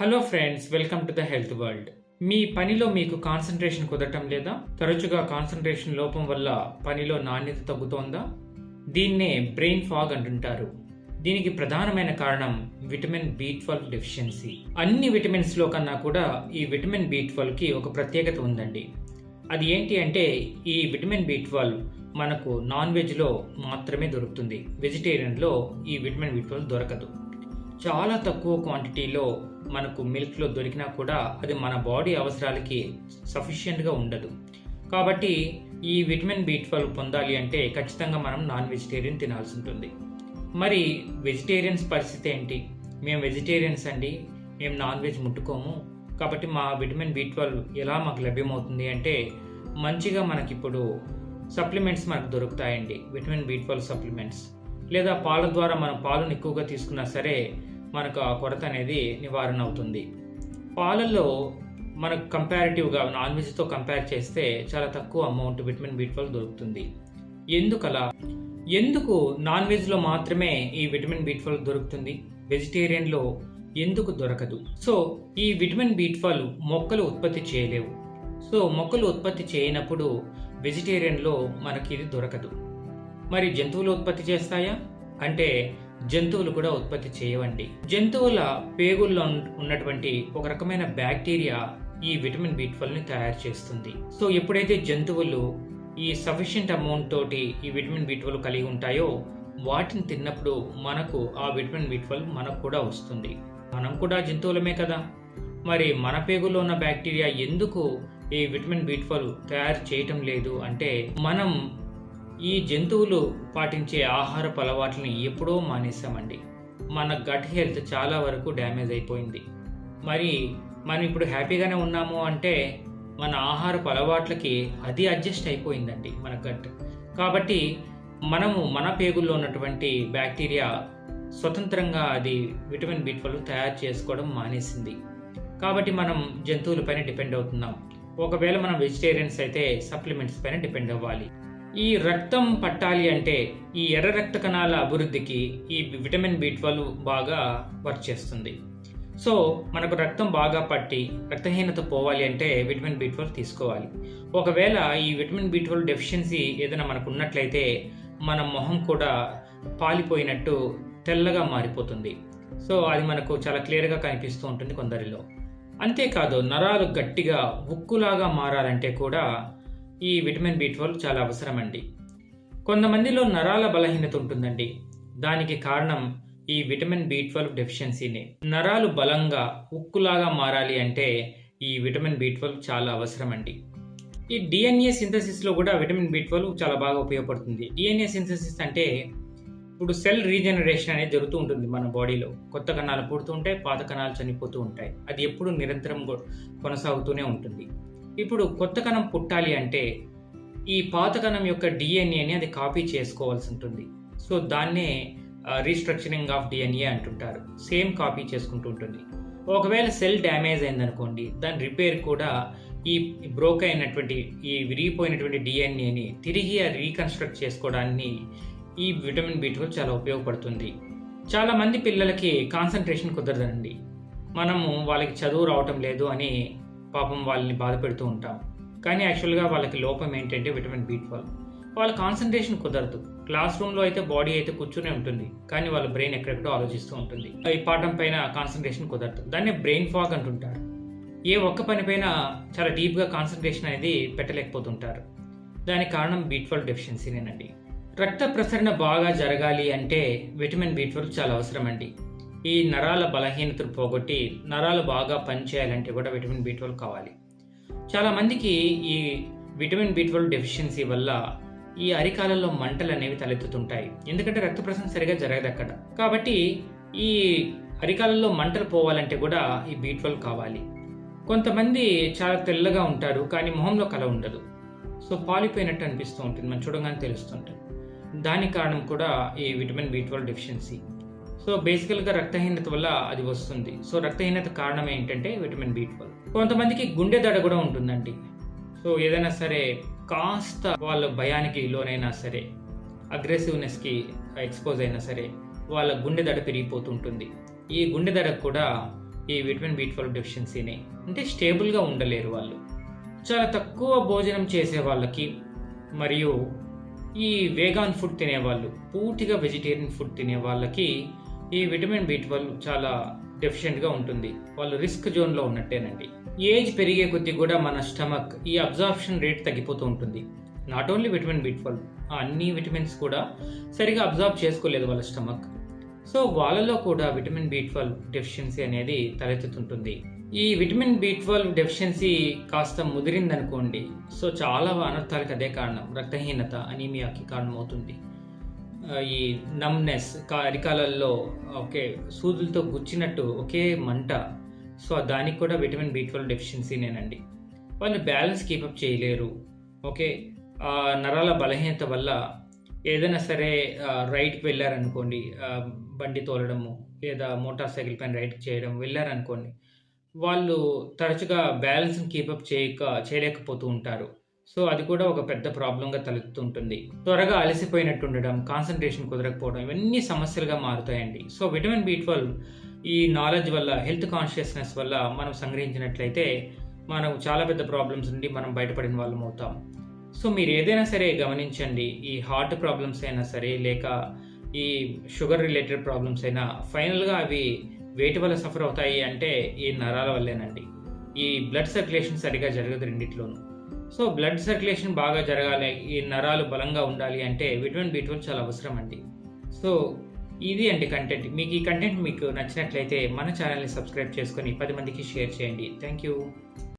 Hello friends, welcome to the health world. మీ పనిలో మీకు కాన్సన్ట్రేషన్ కుదరటం లేదా? తరచుగా కాన్సన్ట్రేషన్ లోపం వల్ల పనిలో నాణ్యత తగ్గుతోందా? దీన్నే బ్రెయిన్ ఫాగ్ అంటుంటారు. దీనికి ప్రధానమైన కారణం విటమిన్ బి12 డెఫిషియన్సీ. అన్ని విటమిన్స్ లో కన్నా కూడా ఈ విటమిన్ బి12 కి ఒక ప్రత్యేకత ఉందండి. అది ఏంటి అంటే, ఈ విటమిన్ బి12 మనకు నాన్ వెజ్ లో మాత్రమే దొరుకుతుంది. వెజిటేరియన్ లో ఈ విటమిన్ బి12 దొరకదు. చాలా తక్కువ క్వాంటిటీలో మనకు మిల్క్లో దొరికినా కూడా అది మన బాడీ అవసరాలకి సఫిషియెంట్గా ఉండదు. కాబట్టి ఈ విటమిన్ బి12 పొందాలి అంటే ఖచ్చితంగా మనం నాన్ వెజిటేరియన్ తినాల్సి ఉంటుంది. మరి వెజిటేరియన్స్ పరిస్థితి ఏంటి? మేము వెజిటేరియన్స్ అండి, మేము నాన్ వెజ్ ముట్టుకోము, కాబట్టి మా విటమిన్ బి12 ఎలా మాకు లభ్యమవుతుంది అంటే, మంచిగా మనకిప్పుడు సప్లిమెంట్స్ మనకు దొరుకుతాయండి. విటమిన్ బి12 సప్లిమెంట్స్, లేదా పాల ద్వారా మనం పాలను ఎక్కువగా తీసుకున్నా సరే మనకు ఆ కొరత అనేది నివారణ అవుతుంది. పాలల్లో మనకు కంపారిటివ్గా నాన్ వెజ్తో కంపేర్ చేస్తే చాలా తక్కువ అమౌంట్ విటమిన్ బి12 దొరుకుతుంది. ఎందుకు నాన్ వెజ్లో మాత్రమే ఈ విటమిన్ బి12 దొరుకుతుంది, వెజిటేరియన్లో ఎందుకు దొరకదు? సో ఈ విటమిన్ బి12 మొక్కలు ఉత్పత్తి చేయలేవు. సో మొక్కలు ఉత్పత్తి చేయనప్పుడు వెజిటేరియన్లో మనకి ఇది దొరకదు. మరి జంతువులు ఉత్పత్తి చేస్తాయా అంటే, జంతువులు కూడా ఉత్పత్తి చేయవండి. జంతువుల పేగుల్లో ఉన్నటువంటి ఒక రకమైన బ్యాక్టీరియా ఈ విటమిన్ బి12ని తయారు చేస్తుంది. సో ఎప్పుడైతే జంతువులు ఈ సఫిషియెంట్ అమౌంట్ తోటి ఈ విటమిన్ బి12 కలిగి ఉంటాయో, వాటిని తిన్నప్పుడు మనకు ఆ విటమిన్ బి12 మనకు కూడా వస్తుంది. మనం కూడా జంతువులమే కదా, మరి మన పేగుల్లో ఉన్న బ్యాక్టీరియా ఎందుకు ఈ విటమిన్ బి12 తయారు చేయటం లేదు అంటే, మనం ఈ జంతువులు పాటించే ఆహారపు అలవాట్లని ఎప్పుడో మానేసామండి. మన గట్ హెల్త్ చాలా వరకు డ్యామేజ్ అయిపోయింది. మరి మనం ఇప్పుడు హ్యాపీగానే ఉన్నాము అంటే, మన ఆహారపు అలవాట్లకి అది అడ్జస్ట్ అయిపోయిందండి మన గట్. కాబట్టి మనము మన పేగుల్లో ఉన్నటువంటి బ్యాక్టీరియా స్వతంత్రంగా అది విటమిన్ బి12 తయారు చేసుకోవడం మానేసింది. కాబట్టి మనం జంతువులపైన డిపెండ్ అవుతున్నాం. ఒకవేళ మనం వెజిటేరియన్స్ అయితే సప్లిమెంట్స్ పైన డిపెండ్ అవ్వాలి. ఈ రక్తం పట్టాలి అంటే, ఈ ఎర్ర రక్త కణాల అభివృద్ధికి ఈ విటమిన్ బి12 బాగా వర్క్ చేస్తుంది. సో మనకు రక్తం బాగా పట్టి రక్తహీనత పోవాలి అంటే విటమిన్ బి12 తీసుకోవాలి. ఒకవేళ ఈ విటమిన్ బి12 డెఫిషియన్సీ ఏదైనా మనకు ఉన్నట్లయితే మన మొహం కూడా పాలిపోయినట్టు తెల్లగా మారిపోతుంది. సో అది మనకు చాలా క్లియర్గా కనిపిస్తూ ఉంటుంది కొందరిలో. అంతేకాదు, నరాలు గట్టిగా ఉక్కులాగా మారాలంటే కూడా ఈ విటమిన్ బి12 చాలా అవసరం అండి. కొంతమందిలో నరాల బలహీనత ఉంటుందండి. దానికి కారణం ఈ విటమిన్ బి12 డెఫిషియన్సీనే. నరాలు బలంగా ఉక్కులాగా మారాలి అంటే ఈ విటమిన్ బి12 చాలా అవసరం అండి. ఈ డిఎన్ఏ సింథసిస్లో కూడా విటమిన్ బి12 చాలా బాగా ఉపయోగపడుతుంది. డిఎన్ఏ సింథసిస్ అంటే, ఇప్పుడు సెల్ రీజనరేషన్ అనేది జరుగుతూ ఉంటుంది మన బాడీలో. కొత్త కణాలు పుడుతూ ఉంటాయి, పాత కణాలు చనిపోతూ ఉంటాయి. అది ఎప్పుడు నిరంతరం కొనసాగుతూనే ఉంటుంది. ఇప్పుడు కొత్త కణం పుట్టాలి అంటే ఈ పాత కణం యొక్క డిఎన్ఏని అది కాపీ చేసుకోవాల్సి ఉంటుంది. సో దాన్నే రీస్ట్రక్చరింగ్ ఆఫ్ డిఎన్ఏ అంటుంటారు. సేమ్ కాపీ చేసుకుంటూ ఉంటుంది. ఒకవేళ సెల్ డ్యామేజ్ అయిందనుకోండి, దాని రిపేర్ కూడా ఈ బ్రోక్ అయినటువంటి, ఈ విరిగిపోయినటువంటి డిఎన్ఏని తిరిగి రీకన్స్ట్రక్ట్ చేసుకోవడానికి ఈ విటమిన్ బి12 చాలా ఉపయోగపడుతుంది. చాలా మంది పిల్లలకి కాన్సన్ట్రేషన్ కుదరదండి. మనము వాళ్ళకి చదువు రావటం లేదు అని పాపం వాళ్ళని బాధ పెడుతూ ఉంటాం. కానీ యాక్చువల్గా వాళ్ళకి లోపం ఏంటంటే విటమిన్ బి12. వాళ్ళ కాన్సన్ట్రేషన్ కుదరదు. క్లాస్ రూమ్లో అయితే బాడీ అయితే కూర్చునే ఉంటుంది, కానీ వాళ్ళ బ్రెయిన్ ఎక్కడెక్కడో ఆలోచిస్తూ ఉంటుంది. ఈ పాఠం పైన కాన్సన్ట్రేషన్ కుదరదు. దాన్ని బ్రెయిన్ ఫాగ్ అంటుంటారు. ఏ ఒక్క పని పైన చాలా డీప్గా కాన్సన్ట్రేషన్ అనేది పెట్టలేకపోతుంటారు. దానికి కారణం బి12 డెఫిషియన్సీనేనండి. రక్త ప్రసరణ బాగా జరగాలి అంటే విటమిన్ బి12 చాలా అవసరం అండి. ఈ నరాల బలహీనతను పోగొట్టి నరాలు బాగా పనిచేయాలంటే కూడా విటమిన్ బి12 కావాలి. చాలా మందికి ఈ విటమిన్ బి12 డెఫిషియన్సీ వల్ల ఈ అరికాలలో మంటలు అనేవి తలెత్తుతుంటాయి. ఎందుకంటే రక్త ప్రసరణ సరిగా జరగదు అక్కడ. కాబట్టి ఈ అరికాలలో మంటలు పోవాలంటే కూడా ఈ బి12 కావాలి. కొంతమంది చాలా తెల్లగా ఉంటారు, కానీ మొహంలో కళ ఉండదు. సో పాలిపోయినట్టు అనిపిస్తూ ఉంటుంది, మనం చూడగానే తెలుస్తుంటుంది. దానికి కారణం కూడా ఈ విటమిన్ బి12 డెఫిషియన్సీ. సో బేసికల్గా రక్తహీనత వల్ల అది వస్తుంది. సో రక్తహీనత కారణం ఏంటంటే విటమిన్ బి12. కొంతమందికి గుండె దడ కూడా ఉంటుందండి. సో ఏదైనా సరే కాస్త వాళ్ళ భయానికి లోనైనా సరే, అగ్రెసివ్నెస్కి ఎక్స్పోజ్ అయినా సరే వాళ్ళ గుండె దడ పెరిగిపోతుంటుంది. ఈ గుండె దడకు కూడా ఈ విటమిన్ బి12 డెఫిషియన్సీని. అంటే స్టేబుల్గా ఉండలేరు వాళ్ళు. చాలా తక్కువ భోజనం చేసే వాళ్ళకి మరియు ఈ వేగాన్ ఫుడ్ తినేవాళ్ళు, పూర్తిగా వెజిటేరియన్ ఫుడ్ తినే వాళ్ళకి ఈ విటమిన్ బి12 చాలా డెఫిషియెంట్గా ఉంటుంది. వాళ్ళు రిస్క్ జోన్లో ఉన్నట్టేనండి. ఏజ్ పెరిగే కొద్దీ కూడా మన స్టమక్ ఈ అబ్జార్ప్షన్ రేట్ తగ్గిపోతూ ఉంటుంది. నాట్ ఓన్లీ విటమిన్ బి12, అన్ని విటమిన్స్ కూడా సరిగా అబ్జార్బ్ చేసుకోలేదు వాళ్ళ స్టమక్. సో వాళ్ళలో కూడా విటమిన్ బి12 డెఫిషియన్సీ అనేది తలెత్తుతుంటుంది. ఈ విటమిన్ బి12 డెఫిషియన్సీ కాస్త ముదిరిందనుకోండి, సో చాలా అనర్థాలకు అదే కారణం. రక్తహీనత, అనీమియాకి కారణమవుతుంది. ఈ నమ్నెస్, అరికాలల్లో సూదులతో గుచ్చినట్టు ఒకే మంట, సో దానికి కూడా విటమిన్ బి12 డెఫిషియన్సీనేనండి. వాళ్ళు బ్యాలెన్స్ కీపప్ చేయలేరు. నరాల బలహీనత వల్ల ఏదైనా సరే రైడ్కి వెళ్ళారనుకోండి, బండి తోలడము లేదా మోటార్ సైకిల్ పైన రైడ్ చేయడం వెళ్ళారనుకోండి, వాళ్ళు తరచుగా బ్యాలెన్స్ని కీపప్ చేయలేకపోతూ ఉంటారు. సో అది కూడా ఒక పెద్ద ప్రాబ్లంగా తలెత్తుంటుంది. త్వరగా అలసిపోయినట్టు ఉండడం, కాన్సన్ట్రేషన్ కుదరకపోవడం, ఇవన్నీ సమస్యలుగా మారుతాయండి. సో విటమిన్ బి12 ఈ నాలెడ్జ్ వల్ల, హెల్త్ కాన్షియస్నెస్ వల్ల మనం సంగ్రహించినట్లయితే మనం చాలా పెద్ద ప్రాబ్లమ్స్ నుండి మనం బయటపడిన వాళ్ళం అవుతాం. సో మీరు ఏదైనా సరే గమనించండి, ఈ హార్ట్ ప్రాబ్లమ్స్ అయినా సరే లేక ఈ షుగర్ రిలేటెడ్ ప్రాబ్లమ్స్ అయినా ఫైనల్గా అవి వేటి వల్ల సఫర్ అవుతాయి అంటే ఈ నరాల వల్లేనండి. ఈ బ్లడ్ సర్క్యులేషన్ సరిగా జరగదు రెండిట్లోనూ. సో బ్లడ్ సర్క్యులేషన్ బాగా జరగాలి, ఈ నరాలు బలంగా ఉండాలి అంటే విటమిన్ బి12 చాలా అవసరం అండి. సో ఇది అండి కంటెంట్. మీకు ఈ కంటెంట్ మీకు నచ్చినట్లయితే మన ఛానల్ని సబ్స్క్రైబ్ చేసుకొని 10 మందికి షేర్ చేయండి. Thank you.